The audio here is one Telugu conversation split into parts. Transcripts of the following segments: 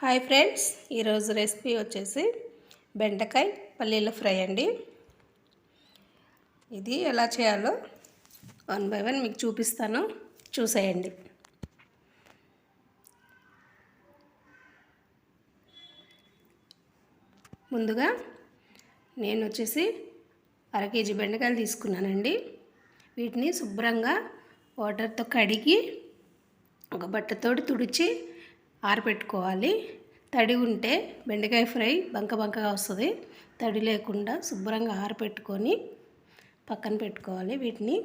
హాయ్ ఫ్రెండ్స్, ఈరోజు రెసిపీ వచ్చేసి బెండకాయ పల్లీల ఫ్రై అండి. ఇది ఎలా చేయాలో 1 బై 1 మీకు చూపిస్తాను, చూసేయండి. ముందుగా నేను వచ్చేసి 1/2 కేజీ బెండకాయలు తీసుకున్నానండి. వీటిని శుభ్రంగా వాటర్తో కడిగి ఒక బట్టతోటి తుడిచి ఆరబెట్టుకోవాలి. తడి ఉంటే బెండకాయ ఫ్రై బంకగా వస్తుంది. తడి లేకుండా శుభ్రంగా ఆరబెట్టుకొని పక్కన పెట్టుకోవాలి. వీటిని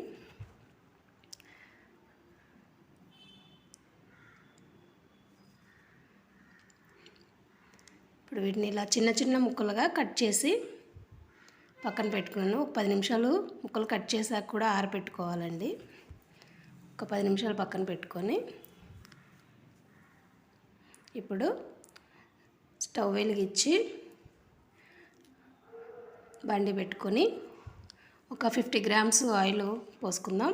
ఇప్పుడు ఇలా చిన్న ముక్కలుగా కట్ చేసి పక్కన పెట్టుకున్నాను. 10 నిమిషాలు ముక్కలు కట్ చేసాక కూడా ఆరబెట్టుకోవాలండి. ఒక 10 నిమిషాలు పక్కన పెట్టుకొని ఇప్పుడు స్టవ్ వెలిగించి బండి పెట్టుకొని ఒక 50 గ్రామ్స్ ఆయిల్ పోసుకుందాం.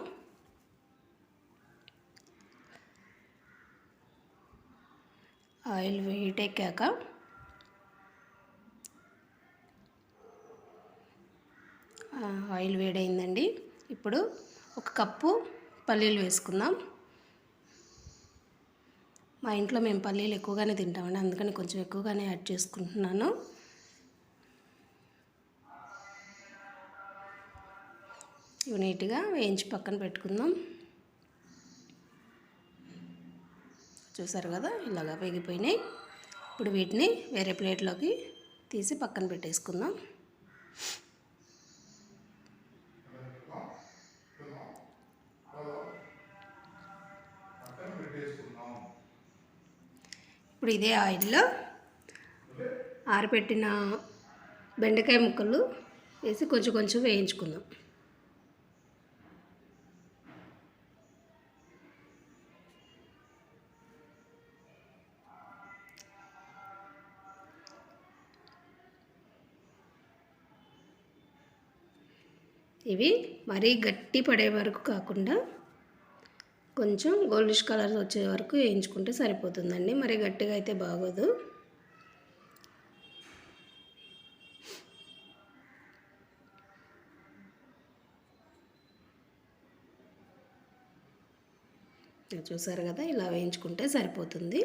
ఆయిల్ హీట్ ఎక్కాక ఆయిల్ వేడైందండి. ఇప్పుడు 1 కప్పు పల్లీలు వేసుకుందాం. మా ఇంట్లో మేము పల్లీలు ఎక్కువగానే తింటామండి, అందుకని కొంచెం ఎక్కువగానే యాడ్ చేసుకుంటున్నాను. ఇవి నీట్గా వేయించి పక్కన పెట్టుకుందాం. చూసారు కదా, ఇలాగా వేగిపోయినాయి. ఇప్పుడు వీటిని వేరే ప్లేట్లోకి తీసి పక్కన పెట్టేసుకుందాం. ఇప్పుడు ఇదే ఆయిల్లో ఆరబెట్టిన బెండకాయ ముక్కలు వేసి కొంచెం వేయించుకుందాం. ఇవి మరీ గట్టి పడే వరకు కాకుండా కొంచెం గోల్డిష్ కలర్ వచ్చే వరకు వేయించుకుంటే సరిపోతుందండి. మరి గట్టిగా అయితే బాగోదు. చూసారు కదా, ఇలా వేయించుకుంటే సరిపోతుంది.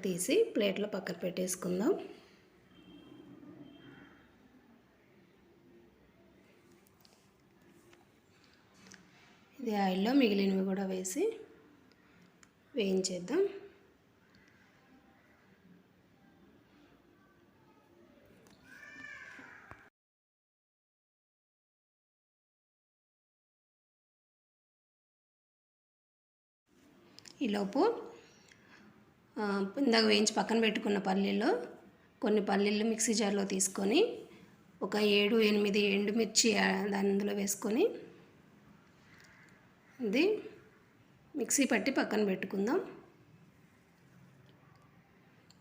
తీసి ప్లేట్లో పక్కన పెట్టేసుకుందాం. ఇది ఆయిల్లో మిగిలినవి కూడా వేసి వేయించేద్దాం. ఈలోపు ఇందాక వేయించి పక్కన పెట్టుకున్న పల్లీలో కొన్ని పల్లీలు మిక్సీ జార్లో తీసుకొని ఒక 7-8 ఎండుమిర్చి అందులో వేసుకొని ఇది మిక్సీ పట్టి పక్కన పెట్టుకుందాం.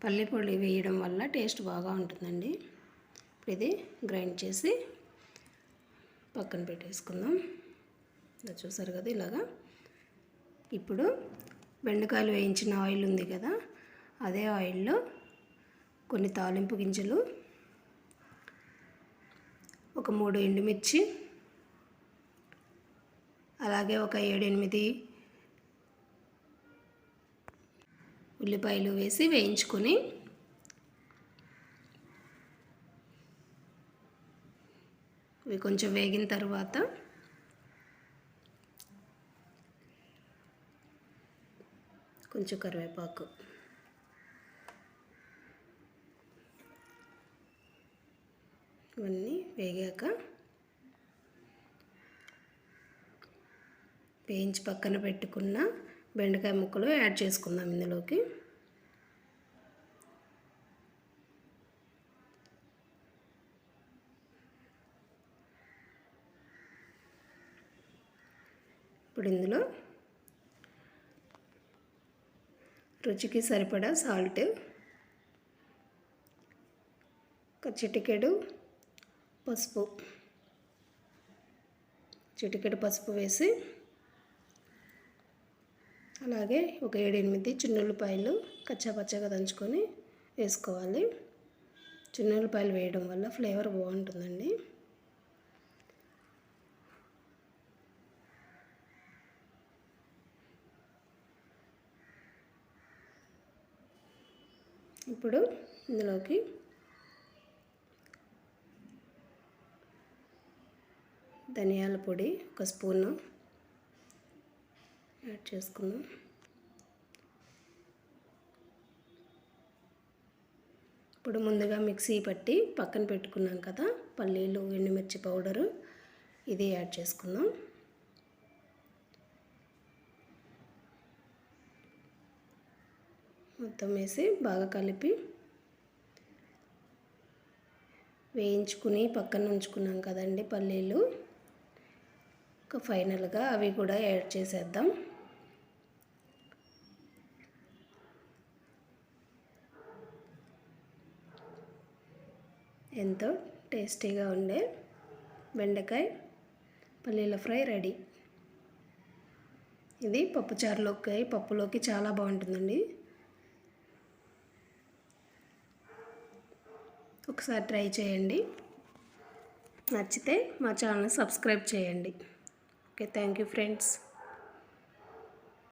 పల్లి పొడి వేయడం వల్ల టేస్ట్ బాగా ఉంటుందండి. ఇప్పుడు ఇది గ్రైండ్ చేసి పక్కన పెట్టేసుకుందాం. ఇలా చూసారు కదా, ఇలాగా. ఇప్పుడు బెండకాయలు వేయించిన ఆయిల్ ఉంది కదా, అదే ఆయిల్లో కొన్ని తాలింపు గింజలు, ఒక 3 ఎండుమిర్చి, అలాగే ఒక 7-8 ఉల్లిపాయలు వేసి వేయించుకొని ఇవి కొంచెం వేగిన తర్వాత కొంచెం కరివేపాకు, ఇవన్నీ వేగాక వేయించి పక్కన పెట్టుకున్న బెండకాయ ముక్కలు యాడ్ చేసుకుందాం ఇందులోకి. ఇప్పుడు ఇందులో రుచికి సరిపడా సాల్ట్, ఒక చిటికెడు పసుపు వేసి, అలాగే ఒక 7-8 చిన్నుల్లిపాయలు కచ్చాపచ్చాగా దంచుకొని వేసుకోవాలి. చిన్న ఉల్లిపాయలు వేయడం వల్ల ఫ్లేవర్ బాగుంటుందండి. ఇప్పుడు ఇందులోకి ధనియాల పొడి 1 స్పూను యాడ్ చేసుకుందాం. ఇప్పుడు ముందుగా మిక్సీ పట్టి పక్కన పెట్టుకున్నాం కదా పల్లీలు, ఎండుమిర్చి పౌడరు, ఇది యాడ్ చేసుకుందాం. మొత్తం వేసి బాగా కలిపి వేయించుకుని పక్కన ఉంచుకున్నాం కదండి పల్లీలు. ఇంకా ఫైనల్గా అవి కూడా యాడ్ చేసేద్దాం. ఎంతో టేస్టీగా ఉండే బెండకాయ పల్లీల ఫ్రై రెడీ. ఇది పప్పుచారులోకి, పప్పులోకి చాలా బాగుంటుందండి. ఒకసారి ట్రై చేయండి. నచ్చితే మా ఛానల్ సబ్స్క్రైబ్ చేయండి. Okay, thank you friends.